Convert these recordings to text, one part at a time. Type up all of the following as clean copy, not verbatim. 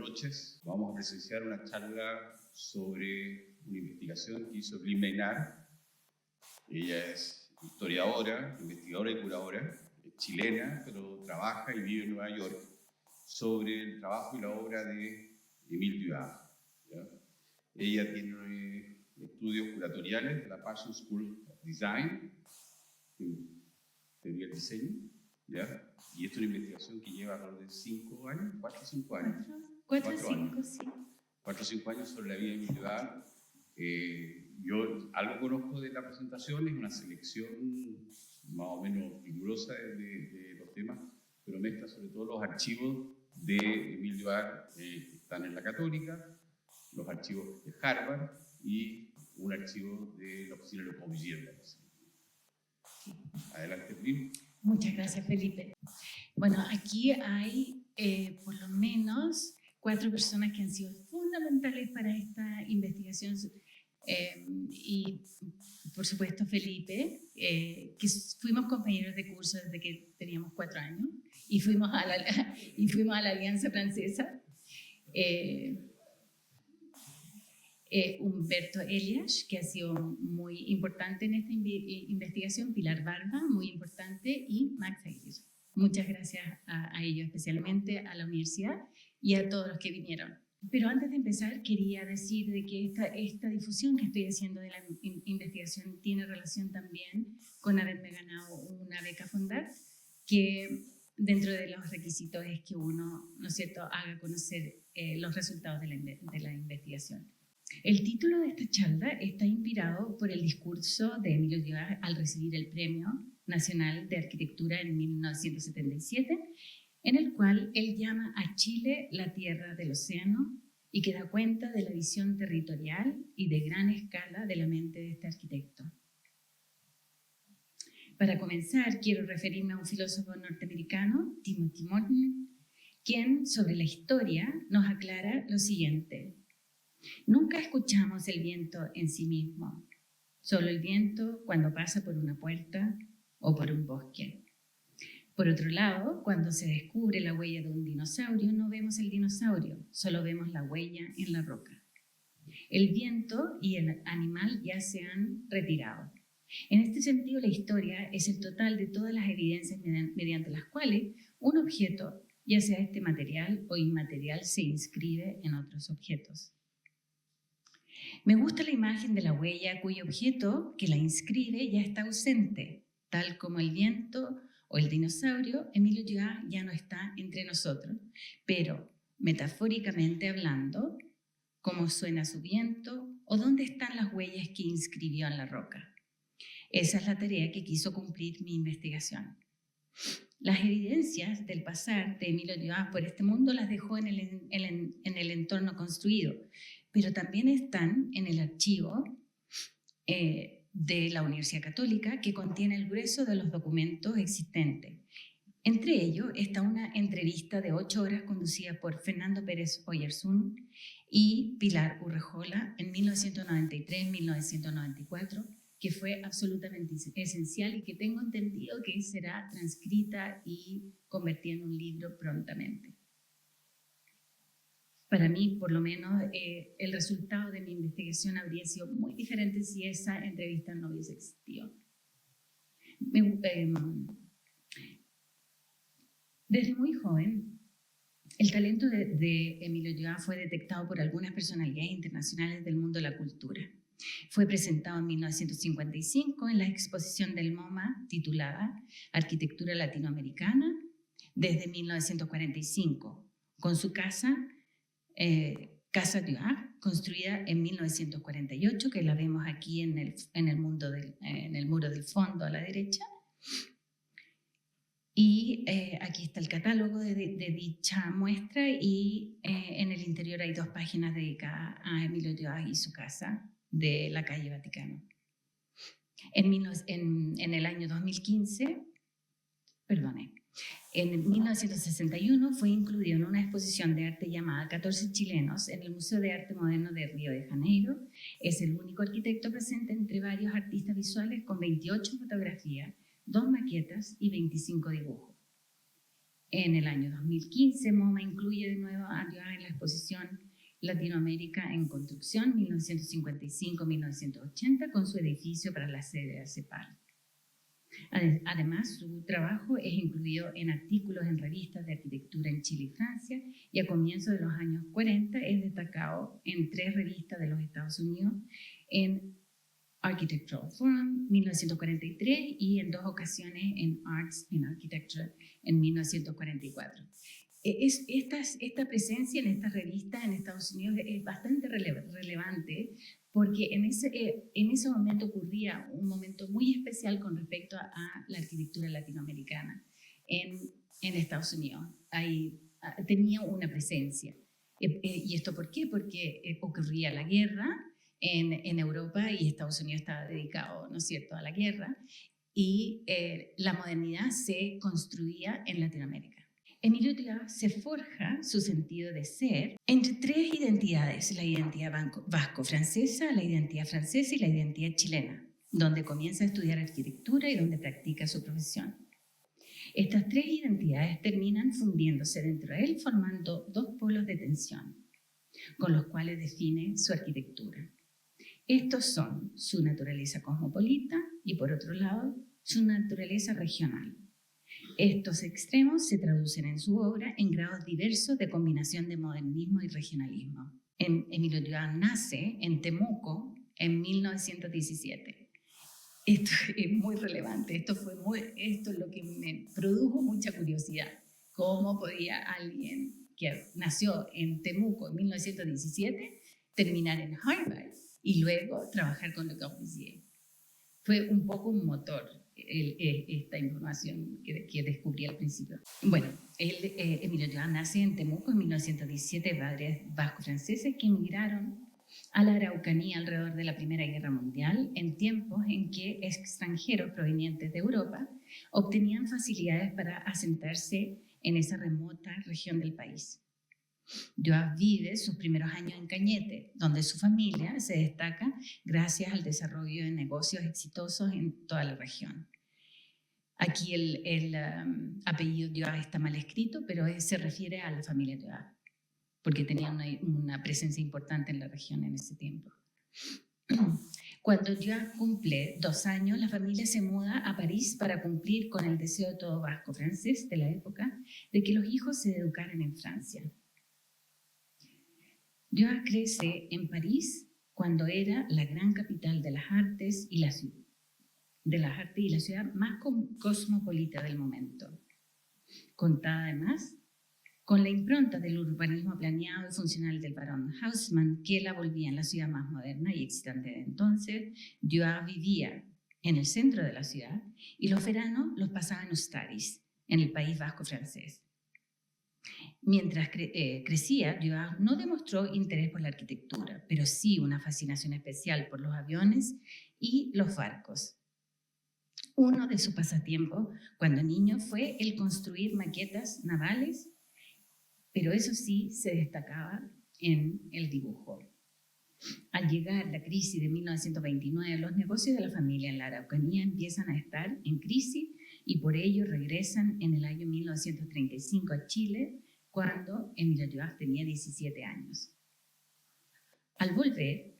noches. Vamos a presenciar una charla sobre una investigación que hizo Evelyn Maynard. Ella es historiadora, investigadora y curadora, es chilena, pero trabaja y vive en Nueva York, sobre el trabajo y la obra de Émile Duyard. Ella tiene estudios curatoriales de la Parsons School of Design, teoría del diseño, ¿ya? Y esto es una investigación que lleva alrededor de 5 años, 4 o 5 años. 4 o 5, sí. 4 o 5 años sobre la vida de Émile Duyard. Yo algo conozco de la presentación, es una selección más o menos rigurosa de los temas, pero mezcla sobre todo los archivos de Émile Duyard que están en la Católica, los archivos de Harvard y un archivo de la oficina de Le Corbusier. Adelante, Evelyn. Muchas gracias, Felipe. Bueno, aquí hay por lo menos 4 personas que han sido fundamentales para esta investigación y, por supuesto, Felipe, que fuimos compañeros de curso desde que teníamos 4 años y fuimos a la Alianza Francesa. Humberto Elias, que ha sido muy importante en esta investigación, Pilar Barba, muy importante, y Max Aguirre. Muchas gracias a ellos, especialmente a la universidad y a todos los que vinieron. Pero antes de empezar, quería decir de que esta difusión que estoy haciendo de la investigación tiene relación también con haberme ganado una beca Fondat, que dentro de los requisitos es que uno, ¿no es cierto?, haga conocer los resultados de la investigación. El título de esta charla está inspirado por el discurso de Émile Duyard al recibir el Premio Nacional de Arquitectura en 1977, en el cual él llama a Chile la tierra del océano y que da cuenta de la visión territorial y de gran escala de la mente de este arquitecto. Para comenzar, quiero referirme a un filósofo norteamericano, Timothy Morton, quien sobre la historia nos aclara lo siguiente: nunca escuchamos el viento en sí mismo, solo el viento cuando pasa por una puerta o por un bosque. Por otro lado, cuando se descubre la huella de un dinosaurio, no vemos el dinosaurio, solo vemos la huella en la roca. El viento y el animal ya se han retirado. En este sentido, la historia es el total de todas las evidencias mediante las cuales un objeto, ya sea este material o inmaterial, se inscribe en otros objetos. Me gusta la imagen de la huella cuyo objeto que la inscribe ya está ausente, tal como el viento o el dinosaurio. Émile Duyard ya no está entre nosotros, pero metafóricamente hablando, ¿cómo suena su viento o dónde están las huellas que inscribió en la roca? Esa es la tarea que quiso cumplir mi investigación. Las evidencias del pasar de Émile Duyard por este mundo las dejó en el entorno construido, pero también están en el archivo de la Universidad Católica, que contiene el grueso de los documentos existentes. Entre ellos está una entrevista de 8 horas conducida por Fernando Pérez Oyarzún y Pilar Urrejola en 1993-1994, que fue absolutamente esencial y que tengo entendido que será transcrita y convertida en un libro prontamente. Para mí, por lo menos, el resultado de mi investigación habría sido muy diferente si esa entrevista no hubiese existido. Desde muy joven, el talento de Émile Duyard fue detectado por algunas personalidades internacionales del mundo de la cultura. Fue presentado en 1955 en la exposición del MoMA titulada Arquitectura Latinoamericana desde 1945, con su Casa Duyard, construida en 1948, que la vemos aquí en el muro del fondo a la derecha. Y aquí está el catálogo de dicha muestra y en el interior hay 2 páginas dedicadas a Émile Duyard y su casa de la calle Vaticano. En el año 2015, en 1961 fue incluido en una exposición de arte llamada 14 chilenos en el Museo de Arte Moderno de Río de Janeiro. Es el único arquitecto presente entre varios artistas visuales con 28 fotografías, 2 maquetas y 25 dibujos. En el año 2015, MoMA incluye de nuevo a Dioa en la exposición Latinoamérica en Construcción 1955-1980 con su edificio para la sede de CEPAL. Además, su trabajo es incluido en artículos en revistas de arquitectura en Chile y Francia, y a comienzos de los años 40 es destacado en 3 revistas de los Estados Unidos, en Architectural Forum 1943 y en 2 ocasiones en Arts in Architecture en 1944. Esta presencia en estas revistas en Estados Unidos es bastante relevante porque en ese momento ocurría un momento muy especial con respecto a la arquitectura latinoamericana en Estados Unidos. Tenía una presencia. ¿Y esto por qué? Porque ocurría la guerra en Europa y Estados Unidos estaba dedicado, ¿no es cierto?, a la guerra, y la modernidad se construía en Latinoamérica. Emilio Dioa se forja su sentido de ser entre 3 identidades: la identidad vasco-francesa, la identidad francesa y la identidad chilena, donde comienza a estudiar arquitectura y donde practica su profesión. Estas 3 identidades terminan fundiéndose dentro de él, formando 2 polos de tensión, con los cuales define su arquitectura. Estos son su naturaleza cosmopolita y, por otro lado, su naturaleza regional. Estos extremos se traducen en su obra en grados diversos de combinación de modernismo y regionalismo. Emilio Dioa nace en Temuco en 1917. Esto es muy relevante, esto es lo que me produjo mucha curiosidad. ¿Cómo podía alguien que nació en Temuco en 1917 terminar en Harvard y luego trabajar con Le Corbusier? Fue un poco un motor esta información que descubrí al principio. Bueno, Emilio Dioa nace en Temuco en 1917, padres vasco-franceses que emigraron a la Araucanía alrededor de la Primera Guerra Mundial, en tiempos en que extranjeros provenientes de Europa obtenían facilidades para asentarse en esa remota región del país. Dioa vive sus primeros años en Cañete, donde su familia se destaca gracias al desarrollo de negocios exitosos en toda la región. Aquí el apellido Dioa está mal escrito, pero se refiere a la familia Dioa, porque tenía una presencia importante en la región en ese tiempo. Cuando Dioa cumple 2 años, la familia se muda a París para cumplir con el deseo todo vasco francés de la época de que los hijos se educaran en Francia. Dioa crece en París cuando era la gran capital de las artes y la ciudad más cosmopolita del momento, contada además con la impronta del urbanismo planeado y funcional del barón Haussmann, que la volvía en la ciudad más moderna y excitante de entonces. Dioa vivía en el centro de la ciudad y los veranos los pasaba en Ustaris, en el País Vasco francés. Mientras crecía, Dioa no demostró interés por la arquitectura, pero sí una fascinación especial por los aviones y los barcos. Uno de sus pasatiempos cuando niño fue el construir maquetas navales, pero eso sí se destacaba en el dibujo. Al llegar la crisis de 1929, los negocios de la familia en la Araucanía empiezan a estar en crisis y por ello regresan en el año 1935 a Chile, cuando Emilio Dioa tenía 17 años. Al volver,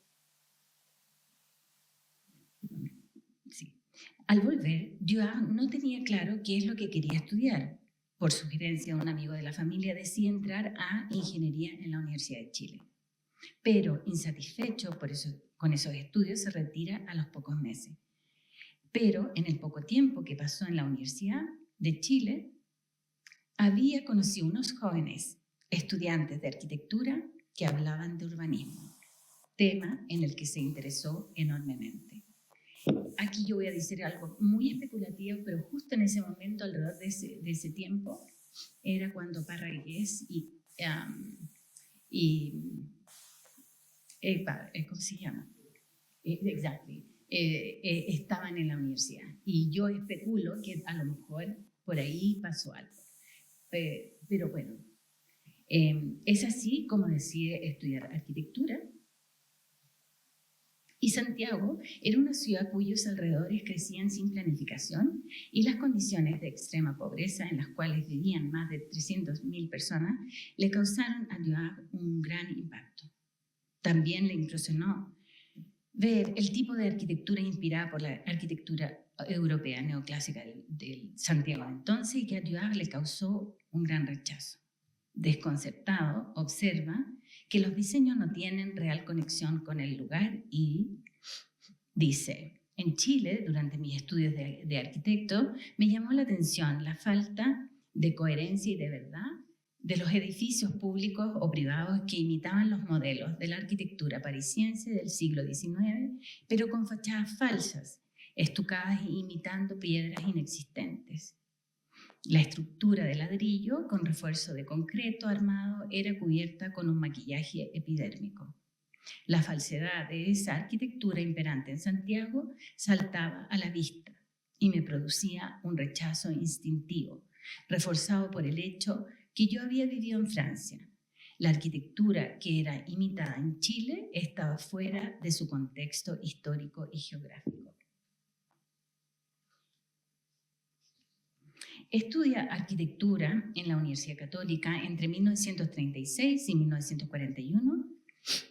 Dioa no tenía claro qué es lo que quería estudiar. Por sugerencia de un amigo de la familia, decide entrar a ingeniería en la Universidad de Chile. Pero, insatisfecho con esos estudios, se retira a los pocos meses. Pero, en el poco tiempo que pasó en la Universidad de Chile, había conocido unos jóvenes estudiantes de arquitectura que hablaban de urbanismo, tema en el que se interesó enormemente. Aquí yo voy a decir algo muy especulativo, pero justo en ese momento, alrededor de ese tiempo, era cuando Parragués ¿cómo se llama? Estaban en la universidad. Y yo especulo que a lo mejor por ahí pasó algo. Pero bueno, es así como decide estudiar arquitectura. Y Santiago era una ciudad cuyos alrededores crecían sin planificación y las condiciones de extrema pobreza en las cuales vivían más de 300.000 personas le causaron a Joab un gran impacto. También le impresionó ver el tipo de arquitectura inspirada por la arquitectura europea neoclásica del Santiago de entonces y que a Joab le causó un gran rechazo. Desconcertado, observa que los diseños no tienen real conexión con el lugar y dice: en Chile, durante mis estudios de arquitecto, me llamó la atención la falta de coherencia y de verdad de los edificios públicos o privados que imitaban los modelos de la arquitectura parisiense del siglo XIX, pero con fachadas falsas, estucadas e imitando piedras inexistentes. La estructura de ladrillo, con refuerzo de concreto armado, era cubierta con un maquillaje epidérmico. La falsedad de esa arquitectura imperante en Santiago saltaba a la vista y me producía un rechazo instintivo, reforzado por el hecho que yo había vivido en Francia. La arquitectura que era imitada en Chile estaba fuera de su contexto histórico y geográfico. Estudia arquitectura en la Universidad Católica entre 1936 y 1941,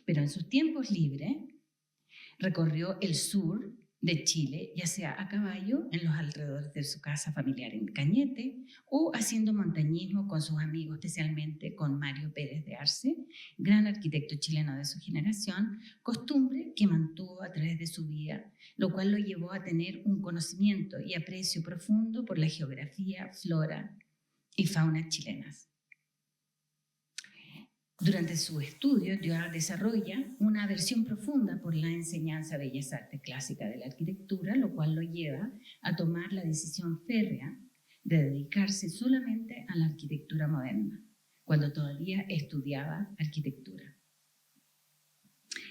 pero en sus tiempos libres recorrió el sur de Chile, ya sea a caballo en los alrededores de su casa familiar en Cañete o haciendo montañismo con sus amigos, especialmente con Mario Pérez de Arce, gran arquitecto chileno de su generación, costumbre que mantuvo a través de su vida, lo cual lo llevó a tener un conocimiento y aprecio profundo por la geografía, flora y fauna chilenas. Durante su estudio, Joab desarrolla una aversión profunda por la enseñanza de Bellas Artes clásicas de la arquitectura, lo cual lo lleva a tomar la decisión férrea de dedicarse solamente a la arquitectura moderna, cuando todavía estudiaba arquitectura.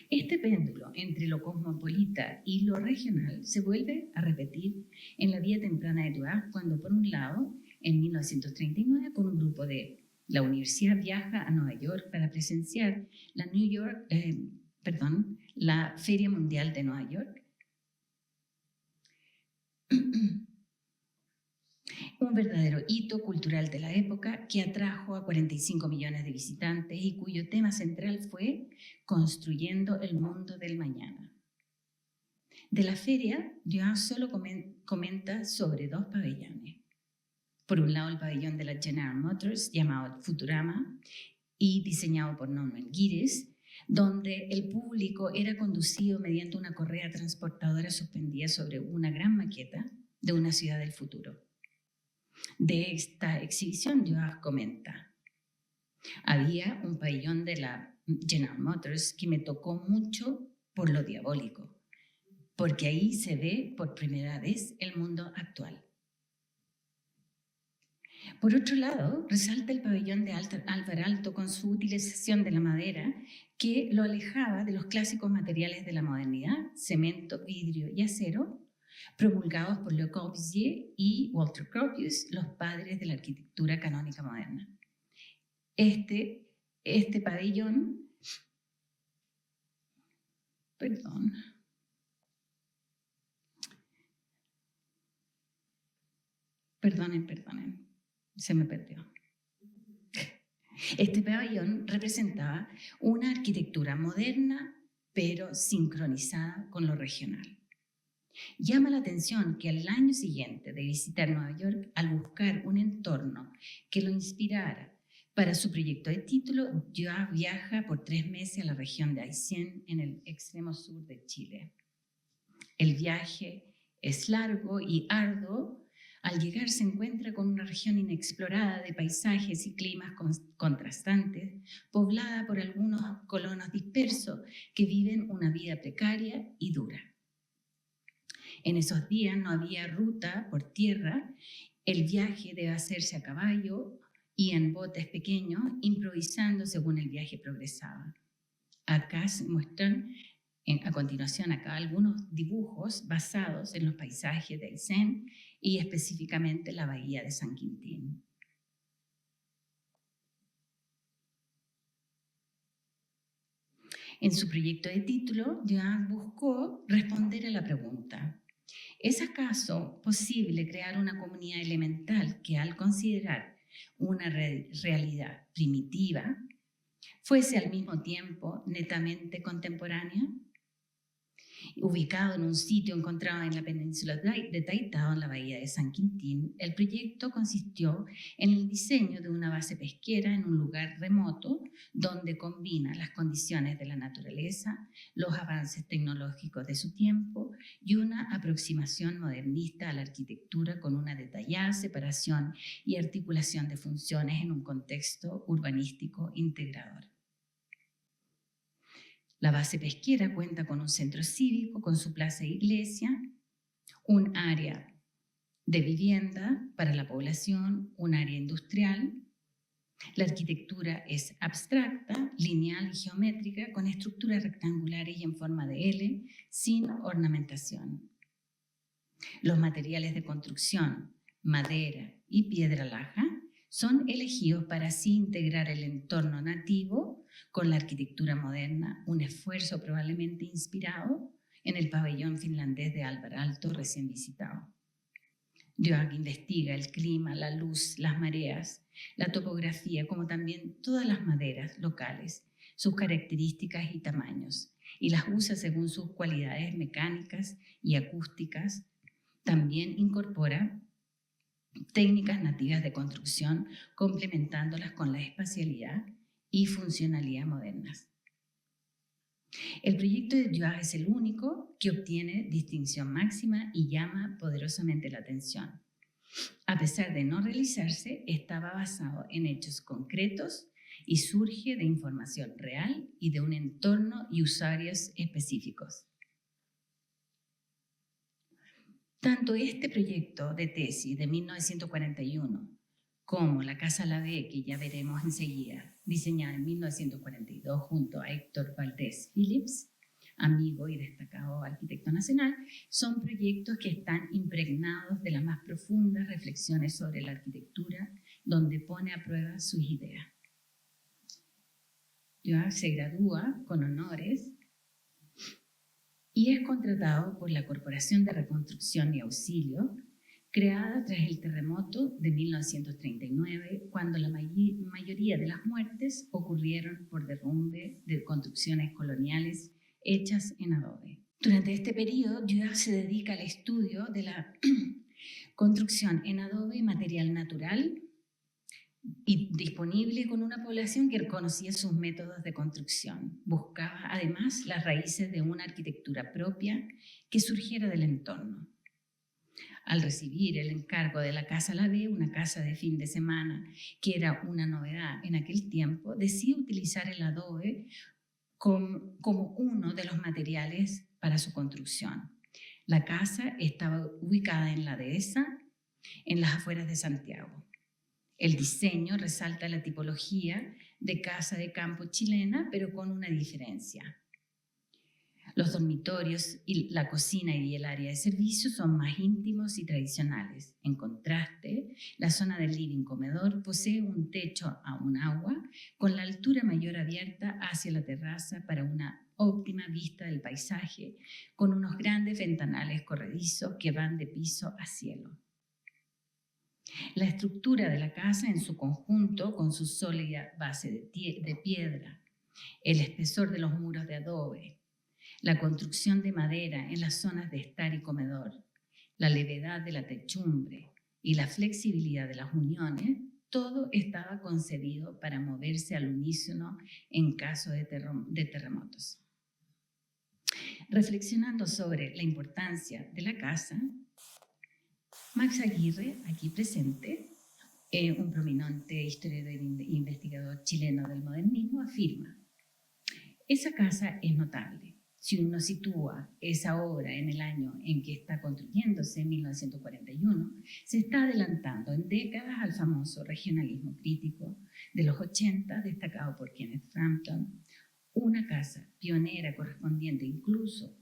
Este péndulo entre lo cosmopolita y lo regional se vuelve a repetir en la vida temprana de Joab, cuando por un lado, en 1939, con un grupo de la universidad viaja a Nueva York para presenciar la Feria Mundial de Nueva York. Un verdadero hito cultural de la época que atrajo a 45 millones de visitantes y cuyo tema central fue construyendo el mundo del mañana. De la feria, Joab solo comenta sobre 2 pabellones. Por un lado, el pabellón de la General Motors, llamado Futurama, y diseñado por Norman Giddes, donde el público era conducido mediante una correa transportadora suspendida sobre una gran maqueta de una ciudad del futuro. De esta exhibición, Joab comenta: había un pabellón de la General Motors que me tocó mucho por lo diabólico, porque ahí se ve por primera vez el mundo actual. Por otro lado, resalta el pabellón de Alvar Aalto con su utilización de la madera que lo alejaba de los clásicos materiales de la modernidad, cemento, vidrio y acero, promulgados por Le Corbusier y Walter Gropius, los padres de la arquitectura canónica moderna. Este pabellón, perdonen. Se me perdió. Este pabellón representaba una arquitectura moderna, pero sincronizada con lo regional. Llama la atención que al año siguiente de visitar Nueva York, al buscar un entorno que lo inspirara para su proyecto de título, Joab viaja por 3 meses a la región de Aysén, en el extremo sur de Chile. El viaje es largo y arduo. Al llegar se encuentra con una región inexplorada de paisajes y climas contrastantes, poblada por algunos colonos dispersos que viven una vida precaria y dura. En esos días no había ruta por tierra, el viaje debe hacerse a caballo y en botes pequeños, improvisando según el viaje progresaba. Acá se muestran a continuación algunos dibujos basados en los paisajes de Aysén y específicamente la bahía de San Quintín. En su proyecto de título, Joan buscó responder a la pregunta: ¿es acaso posible crear una comunidad elemental que, al considerar una realidad primitiva, fuese al mismo tiempo netamente contemporánea? Ubicado en un sitio encontrado en la península de Taitao, en la bahía de San Quintín, el proyecto consistió en el diseño de una base pesquera en un lugar remoto donde combina las condiciones de la naturaleza, los avances tecnológicos de su tiempo y una aproximación modernista a la arquitectura con una detallada separación y articulación de funciones en un contexto urbanístico integrador. La base pesquera cuenta con un centro cívico, con su plaza e iglesia, un área de vivienda para la población, un área industrial. La arquitectura es abstracta, lineal y geométrica, con estructuras rectangulares y en forma de L, sin ornamentación. Los materiales de construcción, madera y piedra laja, son elegidos para así integrar el entorno nativo con la arquitectura moderna, un esfuerzo probablemente inspirado en el pabellón finlandés de Alvar Aalto recién visitado. Joak investiga el clima, la luz, las mareas, la topografía, como también todas las maderas locales, sus características y tamaños, y las usa según sus cualidades mecánicas y acústicas. También incorpora técnicas nativas de construcción, complementándolas con la espacialidad y funcionalidad modernas. El proyecto de Joak es el único que obtiene distinción máxima y llama poderosamente la atención. A pesar de no realizarse, estaba basado en hechos concretos y surge de información real y de un entorno y usuarios específicos. Tanto este proyecto de tesis de 1941 como la Casa Lavé, que ya veremos enseguida, diseñada en 1942 junto a Héctor Valdés Phillips, amigo y destacado arquitecto nacional, son proyectos que están impregnados de las más profundas reflexiones sobre la arquitectura, donde pone a prueba sus ideas. Joak se gradúa con honores y es contratado por la Corporación de Reconstrucción y Auxilio, creada tras el terremoto de 1939, cuando la mayoría de las muertes ocurrieron por derrumbe de construcciones coloniales hechas en adobe. Durante este periodo, Joak se dedica al estudio de la construcción en adobe y material natural y disponible con una población que conocía sus métodos de construcción. Buscaba además las raíces de una arquitectura propia que surgiera del entorno. Al recibir el encargo de la Casa Lavé, una casa de fin de semana que era una novedad en aquel tiempo, decide utilizar el adobe como uno de los materiales para su construcción. La casa estaba ubicada en la dehesa, en las afueras de Santiago. El diseño resalta la tipología de casa de campo chilena, pero con una diferencia. Los dormitorios y la cocina y el área de servicio son más íntimos y tradicionales. En contraste, la zona del living comedor posee un techo a un agua con la altura mayor abierta hacia la terraza para una óptima vista del paisaje, con unos grandes ventanales corredizos que van de piso a cielo. La estructura de la casa en su conjunto, con su sólida base de piedra, el espesor de los muros de adobe, la construcción de madera en las zonas de estar y comedor, la levedad de la techumbre y la flexibilidad de las uniones, todo estaba concebido para moverse al unísono en caso de terremotos. Reflexionando sobre la importancia de la casa, Max Aguirre, aquí presente, un prominente historiador e investigador chileno del modernismo, afirma: esa casa es notable. Si uno sitúa esa obra en el año en que está construyéndose, en 1941, se está adelantando en décadas al famoso regionalismo crítico de los 80, destacado por Kenneth Frampton, una casa pionera correspondiente incluso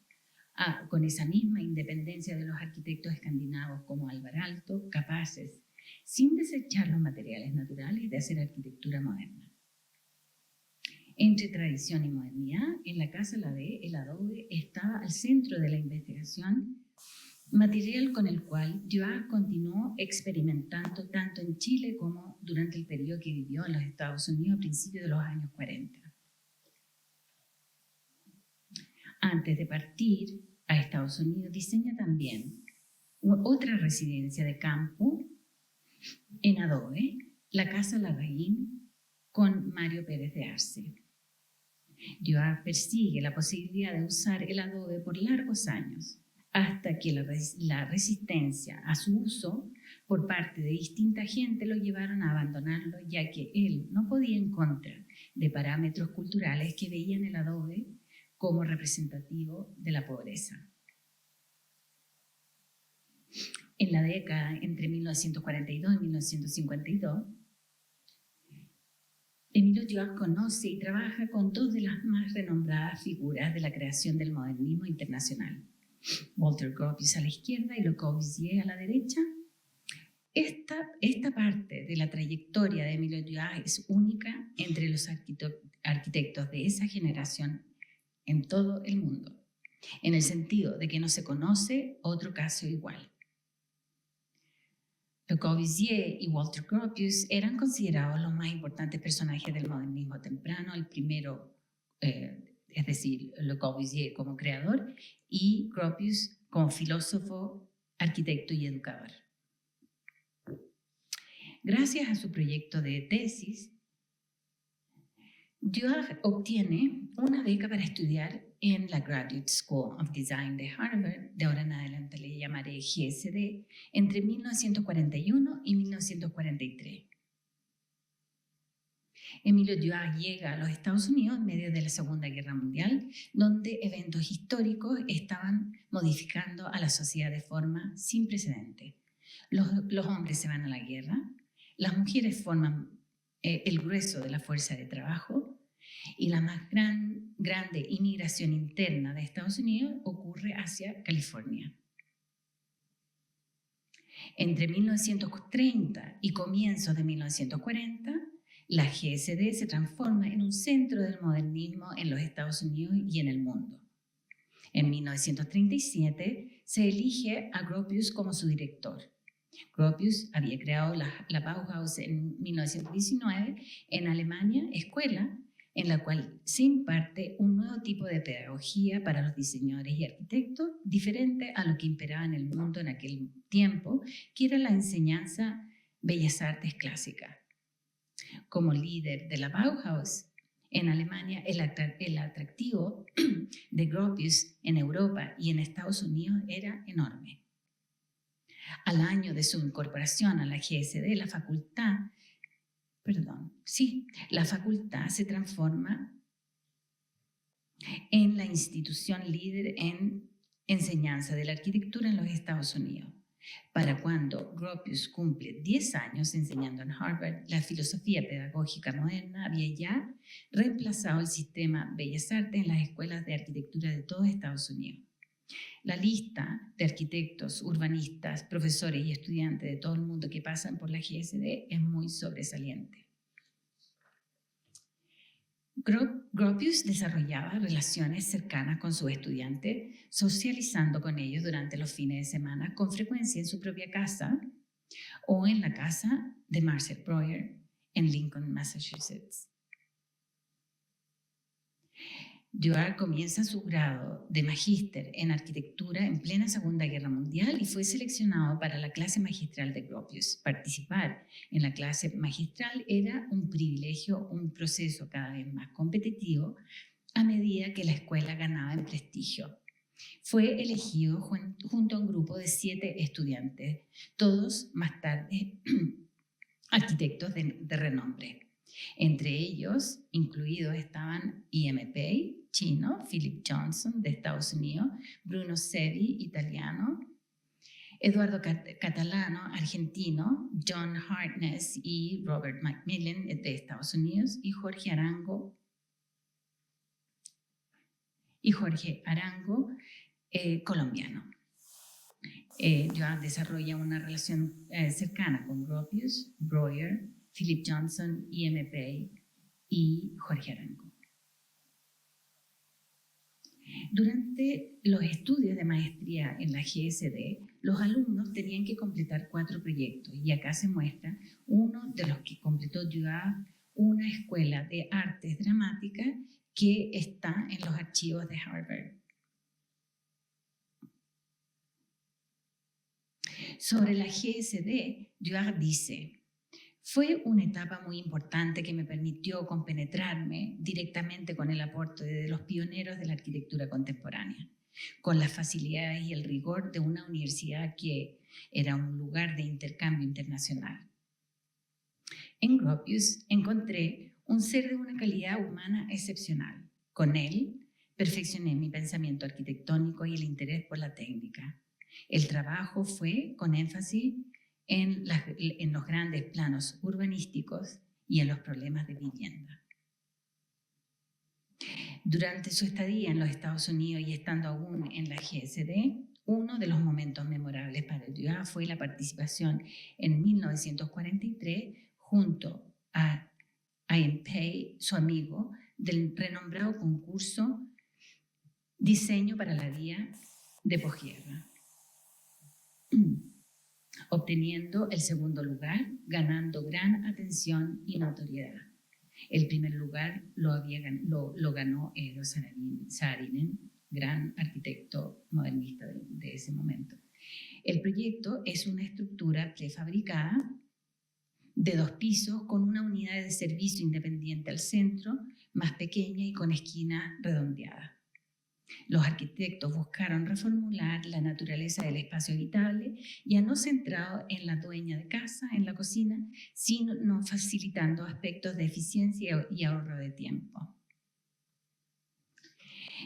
con esa misma independencia de los arquitectos escandinavos como Alvar Aalto, capaces, sin desechar los materiales naturales, de hacer arquitectura moderna. Entre tradición y modernidad, en la Casa Lavey, el adobe estaba al centro de la investigación, material con el cual Dewar continuó experimentando tanto en Chile como durante el periodo que vivió en los Estados Unidos a principios de los años 40. Antes de partir a Estados Unidos, diseña también otra residencia de campo en adobe, la Casa Larraín, con Mario Pérez de Arce. Dewar persigue la posibilidad de usar el adobe por largos años, hasta que la resistencia a su uso por parte de distinta gente lo llevaron a abandonarlo, ya que él no podía en contra de parámetros culturales que veían el adobe como representativo de la pobreza. En la década entre 1942 y 1952, Emilio Dewar conoce y trabaja con dos de las más renombradas figuras de la creación del modernismo internacional, Walter Gropius a la izquierda y Le Corbusier a la derecha. Esta parte de la trayectoria de Emilio Dewar es única entre los arquitectos de esa generación en todo el mundo, en el sentido de que no se conoce otro caso igual. Le Corbusier y Walter Gropius eran considerados los más importantes personajes del modernismo temprano, el primero, es decir, Le Corbusier como creador y Gropius como filósofo, arquitecto y educador. Gracias a su proyecto de tesis, Dewar obtiene una beca para estudiar en la Graduate School of Design de Harvard, de ahora en adelante le llamaré GSD, entre 1941 y 1943. Emilio Dewar llega a los Estados Unidos en medio de la Segunda Guerra Mundial, donde eventos históricos estaban modificando a la sociedad de forma sin precedente. Los hombres se van a la guerra, las mujeres forman el grueso de la fuerza de trabajo, y la más grande inmigración interna de Estados Unidos ocurre hacia California. Entre 1930 y comienzos de 1940, la GSD se transforma en un centro del modernismo en los Estados Unidos y en el mundo. En 1937 se elige a Gropius como su director. Gropius había creado la Bauhaus en 1919 en Alemania, escuela en la cual se imparte un nuevo tipo de pedagogía para los diseñadores y arquitectos, diferente a lo que imperaba en el mundo en aquel tiempo, que era la enseñanza bellas artes clásicas. Como líder de la Bauhaus en Alemania, el atractivo de Gropius en Europa y en Estados Unidos era enorme. Al año de su incorporación a la GSD, la facultad se transforma en la institución líder en enseñanza de la arquitectura en los Estados Unidos. Para cuando Gropius cumple 10 años enseñando en Harvard, la filosofía pedagógica moderna había ya reemplazado el sistema Bellas Artes en las escuelas de arquitectura de todo Estados Unidos. La lista de arquitectos, urbanistas, profesores y estudiantes de todo el mundo que pasan por la GSD es muy sobresaliente. Gropius desarrollaba relaciones cercanas con sus estudiantes, socializando con ellos durante los fines de semana, con frecuencia en su propia casa o en la casa de Marcel Breuer en Lincoln, Massachusetts. Dewar comienza su grado de magíster en arquitectura en plena Segunda Guerra Mundial y fue seleccionado para la clase magistral de Gropius. Participar en la clase magistral era un privilegio, un proceso cada vez más competitivo a medida que la escuela ganaba en prestigio. Fue elegido junto a un grupo de 7 estudiantes, todos más tarde arquitectos de renombre. Entre ellos, incluidos estaban E.M. Pei, chino, Philip Johnson, de Estados Unidos, Bruno Sevi, italiano, Eduardo Catalano, argentino, John Hartness y Robert Macmillan, de Estados Unidos, y Jorge Arango, colombiano. Dewar desarrolla una relación cercana con Gropius, Breuer, Philip Johnson, E.M. Pei y Jorge Arango. Durante los estudios de maestría en la GSD, los alumnos tenían que completar 4 proyectos y acá se muestra uno de los que completó Joab, una escuela de artes dramáticas que está en los archivos de Harvard. Sobre la GSD, Joab dice: fue una etapa muy importante que me permitió compenetrarme directamente con el aporte de los pioneros de la arquitectura contemporánea, con las facilidades y el rigor de una universidad que era un lugar de intercambio internacional. En Gropius encontré un ser de una calidad humana excepcional. Con él perfeccioné mi pensamiento arquitectónico y el interés por la técnica. El trabajo fue con énfasis en los grandes planos urbanísticos y en los problemas de vivienda. Durante su estadía en los Estados Unidos y estando aún en la GSD, uno de los momentos memorables para Joab fue la participación en 1943 junto a Ian Pei, su amigo, del renombrado concurso Diseño para la Vía de Posguerra, obteniendo el segundo lugar, ganando gran atención y notoriedad. El primer lugar lo ganó Eero Saarinen, gran arquitecto modernista de ese momento. El proyecto es una estructura prefabricada de 2 pisos con una unidad de servicio independiente al centro, más pequeña y con esquinas redondeadas. Los arquitectos buscaron reformular la naturaleza del espacio habitable, ya no centrado en la dueña de casa, en la cocina, sino facilitando aspectos de eficiencia y ahorro de tiempo.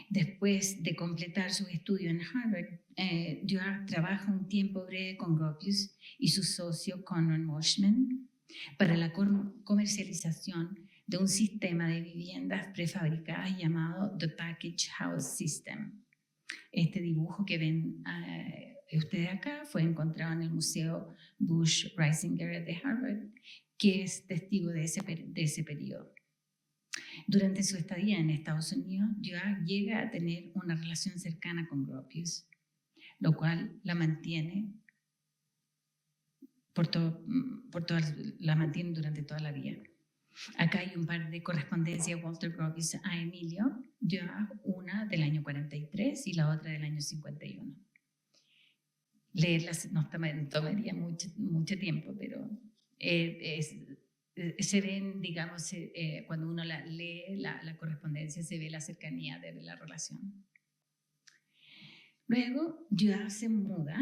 Después de completar su estudio en Harvard, Joab trabaja un tiempo breve con Gropius y su socio Conrad Moshman para la comercialización de un sistema de viviendas prefabricadas llamado The Package House System. Este dibujo que ven ustedes acá fue encontrado en el Museo Bush-Reisinger de Harvard, que es testigo de ese periodo. Durante su estadía en Estados Unidos, Joab llega a tener una relación cercana con Gropius, lo cual la mantiene la mantiene durante toda la vida. Acá hay un par de correspondencias de Walter Gropius a Emilio Joab, una del año 43 y la otra del año 51. Leerlas nos tomaría mucho tiempo, pero se ven, digamos, cuando uno lee la correspondencia, se ve la cercanía de la relación. Luego, Joab se muda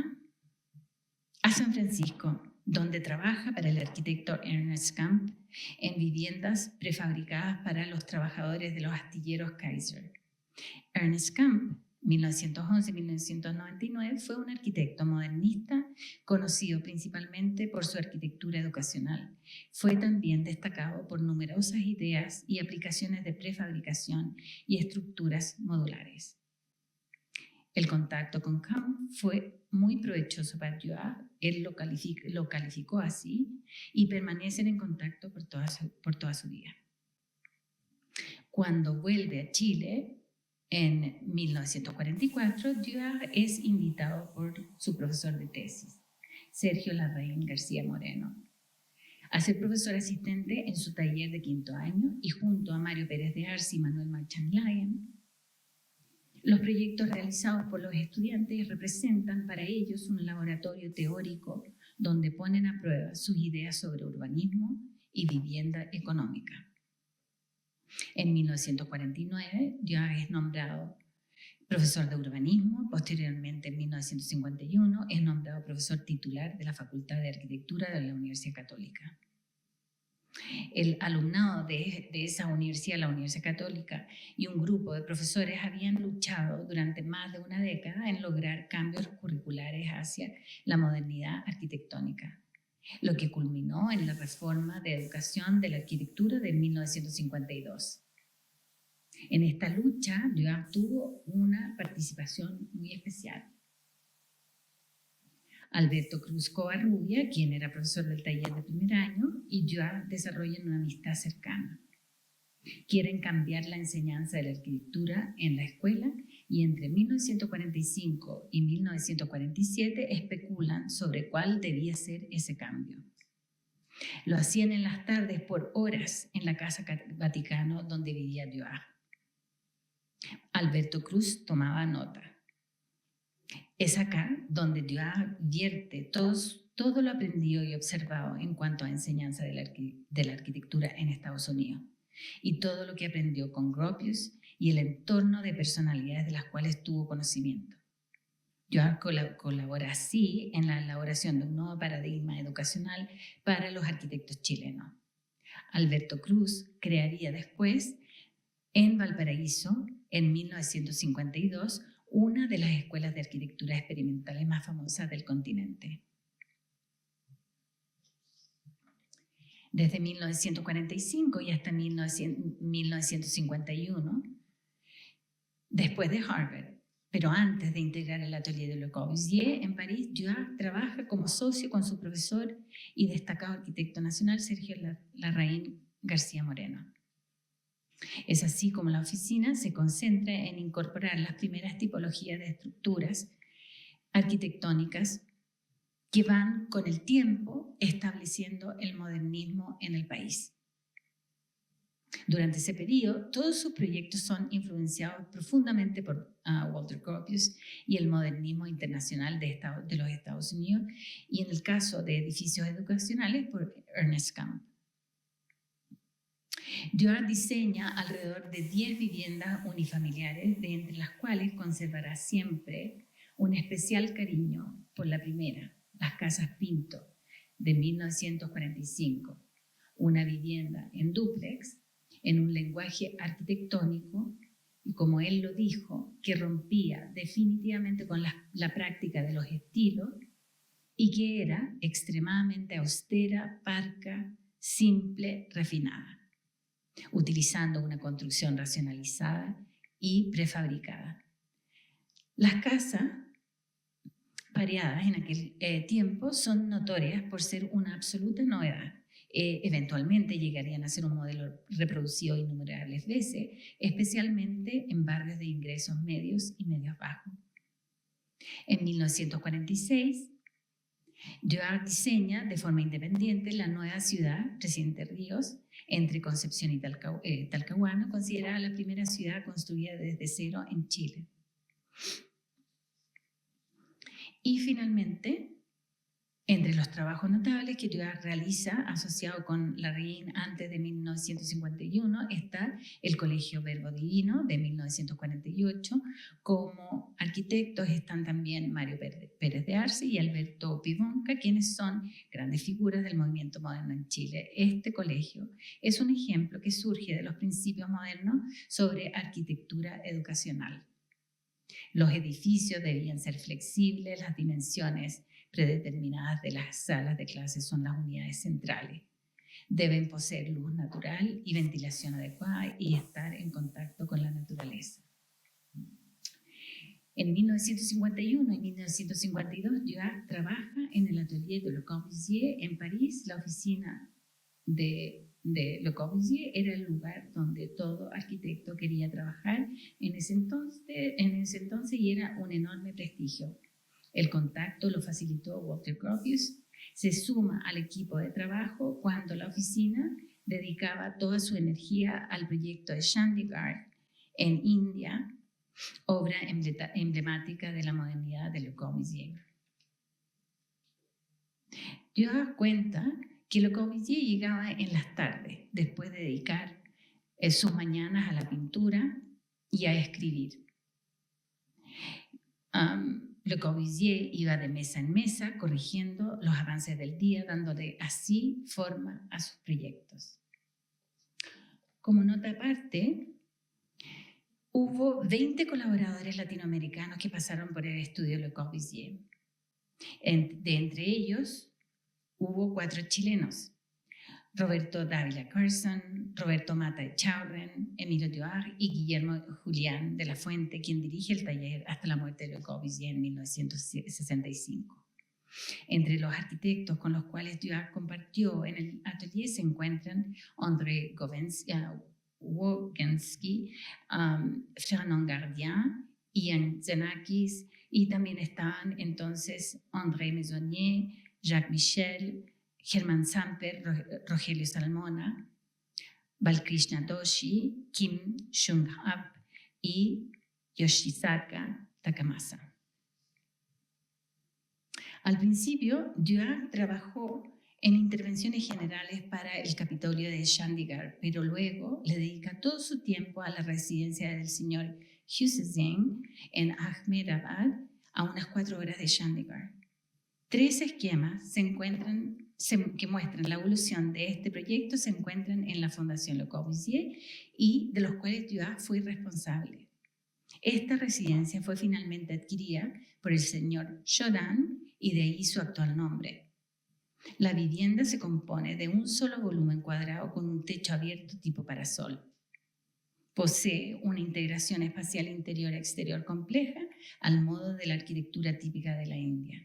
a San Francisco, donde trabaja para el arquitecto Ernest Camp en viviendas prefabricadas para los trabajadores de los astilleros Kaiser. Ernest Camp, 1911-1999, fue un arquitecto modernista conocido principalmente por su arquitectura educacional. Fue también destacado por numerosas ideas y aplicaciones de prefabricación y estructuras modulares. El contacto con Camp fue muy provechoso para Joab. Él lo calificó así y permanecen en contacto por toda su vida. Cuando vuelve a Chile, en 1944, Joab es invitado por su profesor de tesis, Sergio Larraín García Moreno, a ser profesor asistente en su taller de 5º año y junto a Mario Pérez de Arce y Manuel Marchand Lyon. Los proyectos realizados por los estudiantes representan para ellos un laboratorio teórico donde ponen a prueba sus ideas sobre urbanismo y vivienda económica. En 1949, Joab es nombrado profesor de urbanismo. Posteriormente, en 1951, es nombrado profesor titular de la Facultad de Arquitectura de la Universidad Católica. El alumnado de esa universidad, la Universidad Católica, y un grupo de profesores habían luchado durante más de una década en lograr cambios curriculares hacia la modernidad arquitectónica, lo que culminó en la reforma de educación de la arquitectura de 1952. En esta lucha, Joab tuvo una participación muy especial. Alberto Cruz Covarrubia, quien era profesor del taller de 1er año, y Joab desarrollan una amistad cercana. Quieren cambiar la enseñanza de la arquitectura en la escuela y entre 1945 y 1947 especulan sobre cuál debía ser ese cambio. Lo hacían en las tardes por horas en la Casa Vaticano donde vivía Dewar. Alberto Cruz tomaba nota. Es acá donde Dewar vierte todo lo aprendido y observado en cuanto a enseñanza de la arquitectura en Estados Unidos y todo lo que aprendió con Gropius y el entorno de personalidades de las cuales tuvo conocimiento. Dewar colabora así en la elaboración de un nuevo paradigma educacional para los arquitectos chilenos. Alberto Cruz crearía después en Valparaíso, en 1952, una de las escuelas de arquitectura experimentales más famosas del continente. Desde 1945 y hasta 1951, después de Harvard, pero antes de integrar el atelier de Le Corbusier en París, Dewar trabaja como socio con su profesor y destacado arquitecto nacional Sergio Larraín García Moreno. Es así como la oficina se concentra en incorporar las primeras tipologías de estructuras arquitectónicas que van con el tiempo estableciendo el modernismo en el país. Durante ese periodo, todos sus proyectos son influenciados profundamente por Walter Gropius y el modernismo internacional de los Estados Unidos, y en el caso de edificios educacionales, por Ernest Camp. Dewar diseña alrededor de 10 viviendas unifamiliares, de entre las cuales conservará siempre un especial cariño por la primera, las Casas Pinto, de 1945, una vivienda en dúplex, en un lenguaje arquitectónico, y como él lo dijo, que rompía definitivamente con la práctica de los estilos y que era extremadamente austera, parca, simple, refinada, utilizando una construcción racionalizada y prefabricada. Las casas pareadas en aquel tiempo son notorias por ser una absoluta novedad. Eventualmente llegarían a ser un modelo reproducido innumerables veces, especialmente en barrios de ingresos medios y medios bajos. En 1946, Dewar diseña de forma independiente la nueva ciudad, Presidente Ríos, entre Concepción y Talcahuano, considerada la primera ciudad construida desde cero en Chile. Y finalmente, entre los trabajos notables que Dewar realiza asociado con Larraín antes de 1951 está el Colegio Verbo Divino de 1948. Como arquitectos están también Mario Pérez de Arce y Alberto Pibonca, quienes son grandes figuras del movimiento moderno en Chile. Este colegio es un ejemplo que surge de los principios modernos sobre arquitectura educacional. Los edificios debían ser flexibles, las dimensiones predeterminadas de las salas de clases son las unidades centrales. Deben poseer luz natural y ventilación adecuada y estar en contacto con la naturaleza. En 1951 y 1952, Dewar trabaja en el atelier de Le Corbusier en París. La oficina de Le Corbusier era el lugar donde todo arquitecto quería trabajar en ese entonces y era un enorme prestigio. El contacto lo facilitó Walter Gropius. Se suma al equipo de trabajo cuando la oficina dedicaba toda su energía al proyecto de Chandigarh en India, obra emblemática de la modernidad de Le Corbusier. Dewar cuenta que Le Corbusier llegaba en las tardes, después de dedicar sus mañanas a la pintura y a escribir. Le Corbusier iba de mesa en mesa corrigiendo los avances del día, dándole así forma a sus proyectos. Como nota aparte, hubo 20 colaboradores latinoamericanos que pasaron por el estudio Le Corbusier. De entre ellos, hubo 4 chilenos: Roberto Dávila Carson, Roberto Mata Echaurren, Emilio Dewar y Guillermo Julián de la Fuente, quien dirige el taller hasta la muerte de Le Corbusier en 1965. Entre los arquitectos con los cuales Dewar compartió en el atelier se encuentran André Wogensky, Fernand Gardien Ian Xenakis, y también estaban entonces André Maisonnier, Jacques Michel, Hermann Samper, Rogelio Salmona, Balkrishna Doshi, Kim Chung-hap y Yoshizaka Takamasa. Al principio, Dua trabajó en intervenciones generales para el Capitolio de Chandigarh, pero luego le dedica todo su tiempo a la residencia del señor Hussain en Ahmedabad, a unas 4 horas de Chandigarh. 3 esquemas que muestran la evolución de este proyecto se encuentran en la Fundación Le Corbusier y de los cuales Dua fue responsable. Esta residencia fue finalmente adquirida por el señor Jodan y de ahí su actual nombre. La vivienda se compone de un solo volumen cuadrado con un techo abierto tipo parasol. Posee una integración espacial interior-exterior compleja al modo de la arquitectura típica de la India,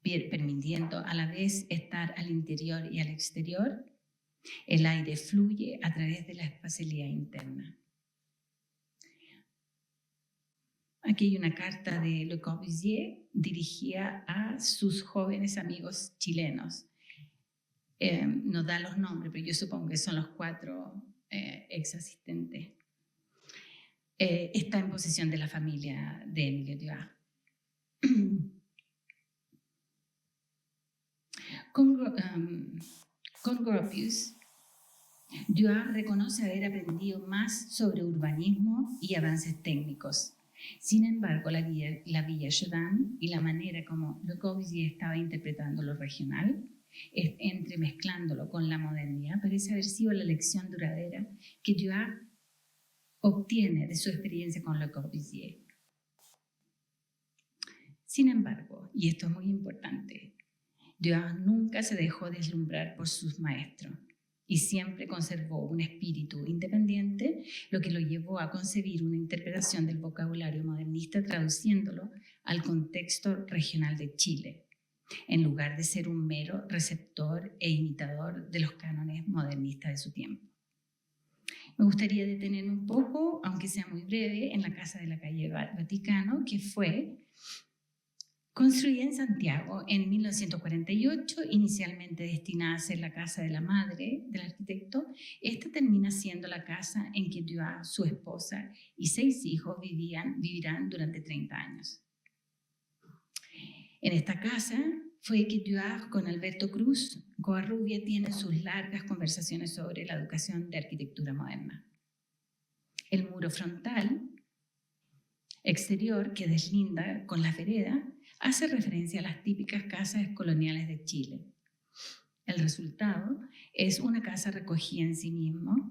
permitiendo a la vez estar al interior y al exterior. El aire fluye a través de la espacialidad interna. Aquí hay una carta de Le Corbusier dirigida a sus jóvenes amigos chilenos. No da los nombres, pero yo supongo que son los 4 ex asistentes. Está en posesión de la familia de Emilio Dua. Con Gropius, Dua reconoce haber aprendido más sobre urbanismo y avances técnicos. Sin embargo, la Villa Jodan y la manera como Le Corbusier estaba interpretando lo regional, entremezclándolo con la modernidad, parece haber sido la lección duradera que Dua obtiene de su experiencia con Le Corbusier. Sin embargo, y esto es muy importante, Dua nunca se dejó deslumbrar por sus maestros y siempre conservó un espíritu independiente, lo que lo llevó a concebir una interpretación del vocabulario modernista traduciéndolo al contexto regional de Chile, en lugar de ser un mero receptor e imitador de los cánones modernistas de su tiempo. Me gustaría detenerme un poco, aunque sea muy breve, en la Casa de la Calle Vaticano, que fue construida en Santiago en 1948, inicialmente destinada a ser la casa de la madre del arquitecto. Esta termina siendo la casa en que Dua, su esposa y 6 hijos vivirán durante 30 años. En esta casa fue que Dua con Alberto Cruz Covarrubia tiene sus largas conversaciones sobre la educación de arquitectura moderna. El muro frontal exterior que deslinda con la vereda hace referencia a las típicas casas coloniales de Chile. El resultado es una casa recogida en sí misma,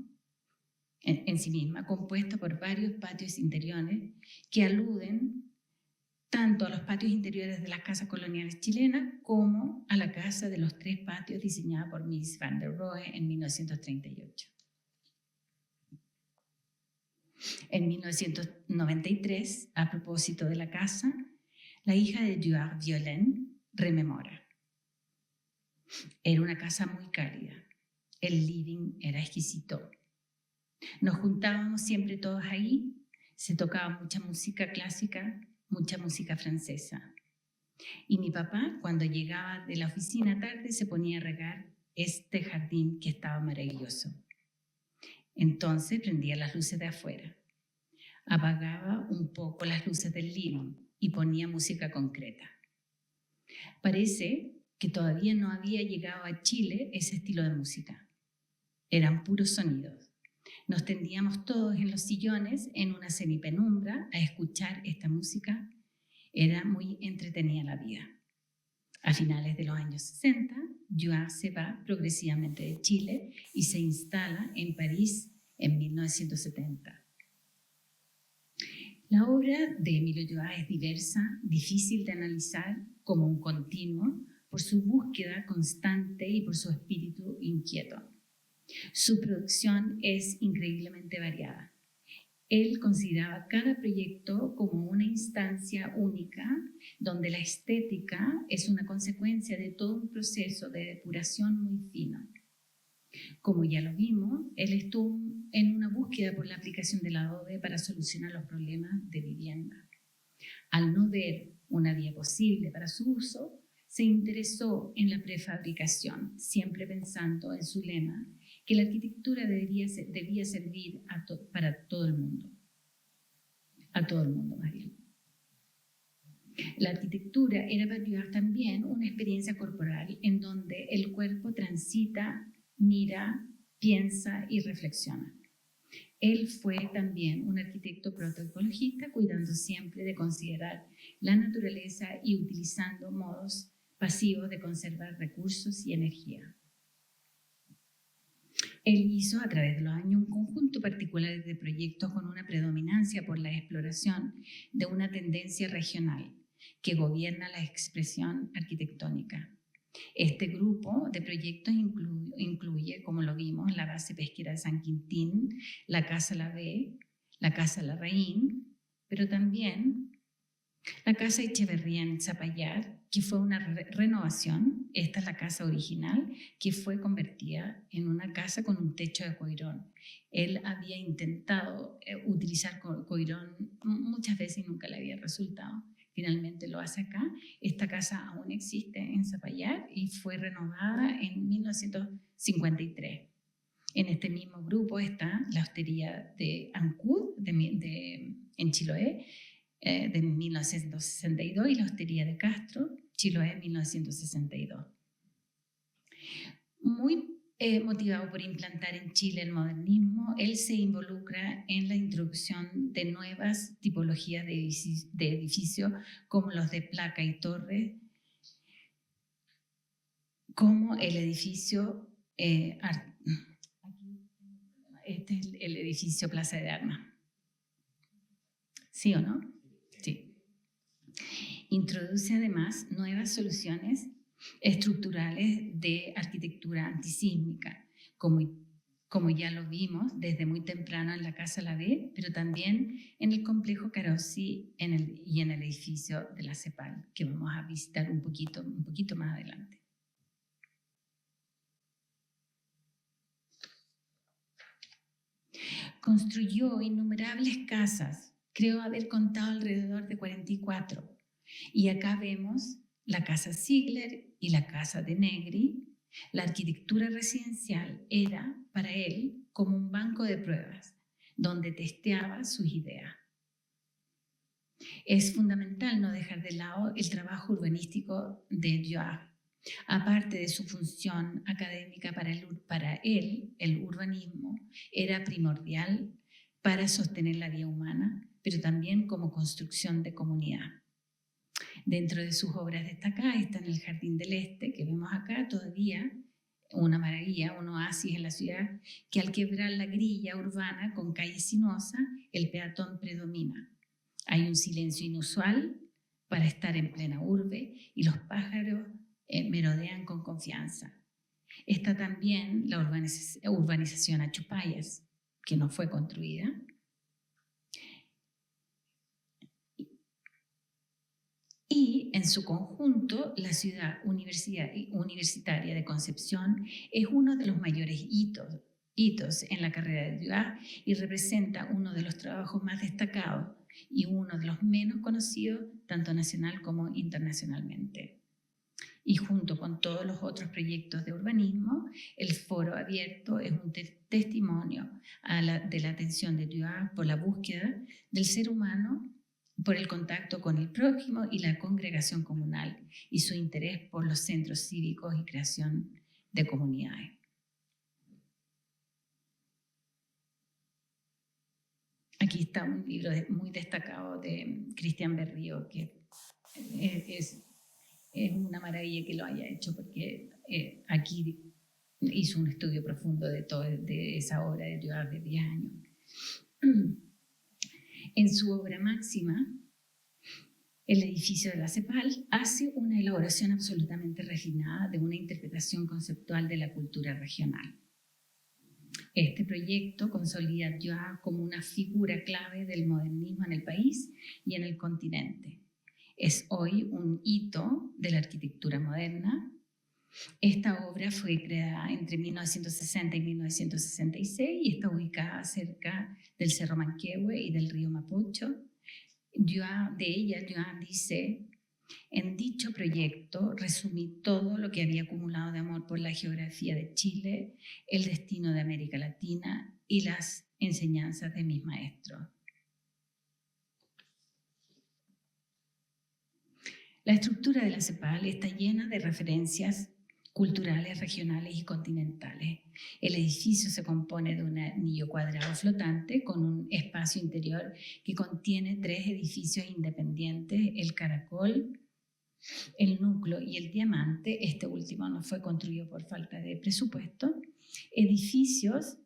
compuesta por varios patios interiores que aluden tanto a los patios interiores de las casas coloniales chilenas como a la casa de los 3 patios diseñada por Mies van der Rohe en 1938. En 1993, a propósito de la casa, la hija de Dua, Violaine, rememora. Era una casa muy cálida. El living era exquisito. Nos juntábamos siempre todos ahí. Se tocaba mucha música clásica, mucha música francesa. Y mi papá, cuando llegaba de la oficina tarde, se ponía a regar este jardín que estaba maravilloso. Entonces prendía las luces de afuera, apagaba un poco las luces del living y ponía música concreta. Parece que todavía no había llegado a Chile ese estilo de música. Eran puros sonidos. Nos tendíamos todos en los sillones en una semipenumbra a escuchar esta música. Era muy entretenida la vida. A finales de los años 60, Dua se va progresivamente de Chile y se instala en París en 1970. La obra de Emilio Dua es diversa, difícil de analizar como un continuo por su búsqueda constante y por su espíritu inquieto. Su producción es increíblemente variada. Él consideraba cada proyecto como una instancia única donde la estética es una consecuencia de todo un proceso de depuración muy fino. Como ya lo vimos, él estuvo en una búsqueda por la aplicación del adobe para solucionar los problemas de vivienda. Al no ver una vía posible para su uso, se interesó en la prefabricación, siempre pensando en su lema que la arquitectura debía servir para todo el mundo. A todo el mundo, más bien. La arquitectura era para Dewar también una experiencia corporal en donde el cuerpo transita, mira, piensa y reflexiona. Él fue también un arquitecto protoecologista, cuidando siempre de considerar la naturaleza y utilizando modos pasivos de conservar recursos y energía. Él hizo a través de los años un conjunto particular de proyectos con una predominancia por la exploración de una tendencia regional que gobierna la expresión arquitectónica. Este grupo de proyectos incluye, como lo vimos, la base pesquera de San Quintín, la Casa Lavé, la Casa Larraín, pero también la Casa Echeverría en Zapallar, que fue una renovación. Esta es la casa original, que fue convertida en una casa con un techo de coirón. Él había intentado utilizar coirón muchas veces y nunca le había resultado. Finalmente lo hace acá. Esta casa aún existe en Zapallar y fue renovada en 1953. En este mismo grupo está la hostería de Ancud, en Chiloé, de 1962, y la hostería de Castro, Chiloé, 1962. Muy motivado por implantar en Chile el modernismo, él se involucra en la introducción de nuevas tipologías de edificios como los de placa y torre, como el edificio, este es el edificio Plaza de Armas. ¿Sí o no? Sí. Introduce además nuevas soluciones estructurales de arquitectura antisísmica, como ya lo vimos desde muy temprano en la Casa Lavé, pero también en el complejo Carossi y en el edificio de la CEPAL, que vamos a visitar un poquito más adelante. Construyó innumerables casas, creo haber contado alrededor de 44. Y acá vemos la Casa Ziegler y la Casa de Negri. La arquitectura residencial era para él como un banco de pruebas, donde testeaba sus ideas. Es fundamental no dejar de lado el trabajo urbanístico de Dewar. Aparte de su función académica, para él el urbanismo era primordial para sostener la vida humana, pero también como construcción de comunidad. Dentro de sus obras destacadas están el Jardín del Este, que vemos acá todavía, una maravilla, un oasis en la ciudad, que al quebrar la grilla urbana con calles sinuosas, el peatón predomina. Hay un silencio inusual para estar en plena urbe y los pájaros merodean con confianza. Está también la urbanización Achupayas, que no fue construida. Y en su conjunto, la ciudad universitaria de Concepción es uno de los mayores hitos en la carrera de Dewar y representa uno de los trabajos más destacados y uno de los menos conocidos, tanto nacional como internacionalmente. Y junto con todos los otros proyectos de urbanismo, el Foro Abierto es un testimonio de la atención de Dewar por la búsqueda del ser humano, por el contacto con el prójimo y la congregación comunal, y su interés por los centros cívicos y creación de comunidades. Aquí está un libro muy destacado de Cristian Berrío, que es una maravilla que lo haya hecho, porque aquí hizo un estudio profundo de esa obra de Dewar de 10 años. En su obra máxima, el edificio de la CEPAL hace una elaboración absolutamente refinada de una interpretación conceptual de la cultura regional. Este proyecto consolida a Dewar como una figura clave del modernismo en el país y en el continente. Es hoy un hito de la arquitectura moderna Esta obra fue creada entre 1960 y 1966 y está ubicada cerca del Cerro Manquehue y del río Mapocho. Dua dice: en dicho proyecto resumí todo lo que había acumulado de amor por la geografía de Chile, el destino de América Latina y las enseñanzas de mis maestros. La estructura de la CEPAL está llena de referencias culturales, regionales y continentales. El edificio se compone de un anillo cuadrado flotante con un espacio interior que contiene 3 edificios independientes: el Caracol, el Núcleo y el Diamante. Este último no fue construido por falta de presupuesto. Edificios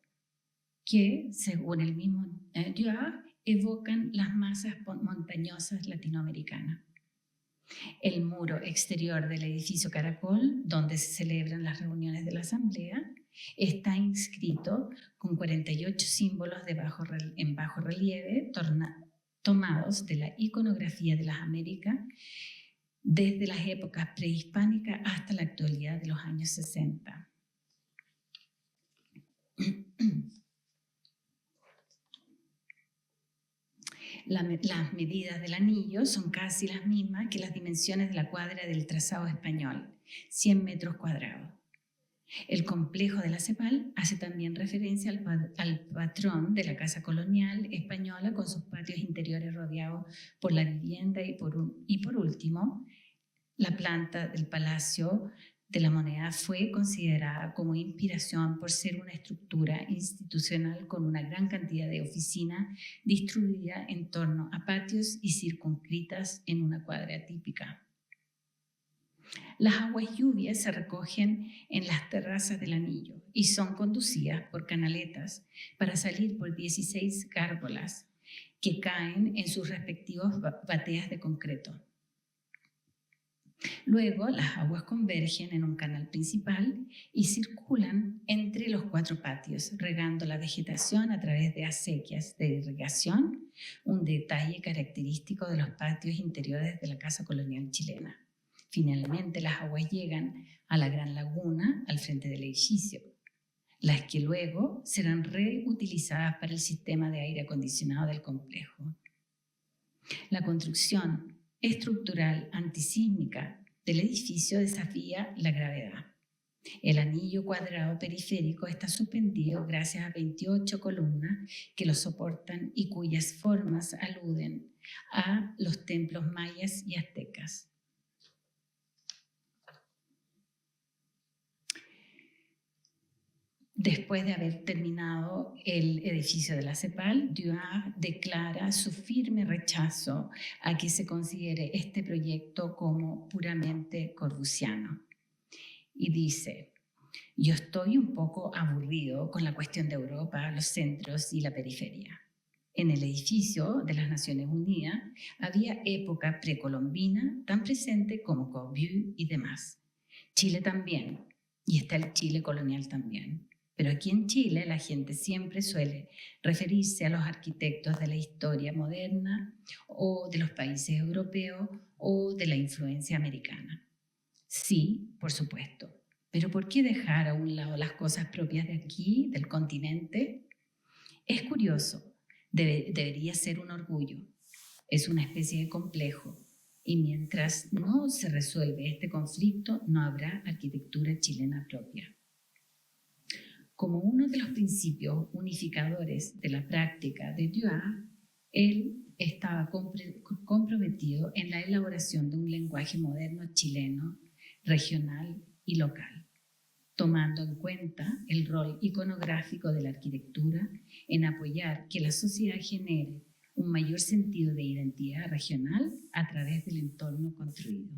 que, según el mismo Dua, evocan las masas montañosas latinoamericanas. El muro exterior del edificio Caracol, donde se celebran las reuniones de la Asamblea, está inscrito con 48 símbolos en bajo relieve, tomados de la iconografía de las Américas, desde las épocas prehispánicas hasta la actualidad de los años 60. Las medidas del anillo son casi las mismas que las dimensiones de la cuadra del trazado español, 100 metros cuadrados. El complejo de la CEPAL hace también referencia al patrón de la casa colonial española, con sus patios interiores rodeados por la vivienda y por último, la planta del Palacio de la Moneda fue considerada como inspiración por ser una estructura institucional con una gran cantidad de oficinas distribuidas en torno a patios y circunscritas en una cuadra típica. Las aguas lluvias se recogen en las terrazas del anillo y son conducidas por canaletas para salir por 16 gárgolas que caen en sus respectivos bateas de concreto. Luego, las aguas convergen en un canal principal y circulan entre los 4 patios, regando la vegetación a través de acequias de irrigación, un detalle característico de los patios interiores de la Casa Colonial chilena. Finalmente, las aguas llegan a la gran laguna al frente del edificio, las que luego serán reutilizadas para el sistema de aire acondicionado del complejo. La construcción estructural antisísmica del edificio desafía la gravedad. El anillo cuadrado periférico está suspendido gracias a 28 columnas que lo soportan y cuyas formas aluden a los templos mayas y aztecas. Después de haber terminado el edificio de la CEPAL, Dua declara su firme rechazo a que se considere este proyecto como puramente corbusiano. Y dice: yo estoy un poco aburrido con la cuestión de Europa, los centros y la periferia. En el edificio de las Naciones Unidas había época precolombina tan presente como Corbu y demás. Chile también, y está el Chile colonial también. Pero aquí en Chile la gente siempre suele referirse a los arquitectos de la historia moderna o de los países europeos o de la influencia americana. Sí, por supuesto, pero ¿por qué dejar a un lado las cosas propias de aquí, del continente? Es curioso, debería ser un orgullo. Es una especie de complejo y mientras no se resuelve este conflicto no habrá arquitectura chilena propia. Como uno de los principios unificadores de la práctica de Dua, él estaba comprometido en la elaboración de un lenguaje moderno chileno, regional y local, tomando en cuenta el rol iconográfico de la arquitectura en apoyar que la sociedad genere un mayor sentido de identidad regional a través del entorno construido.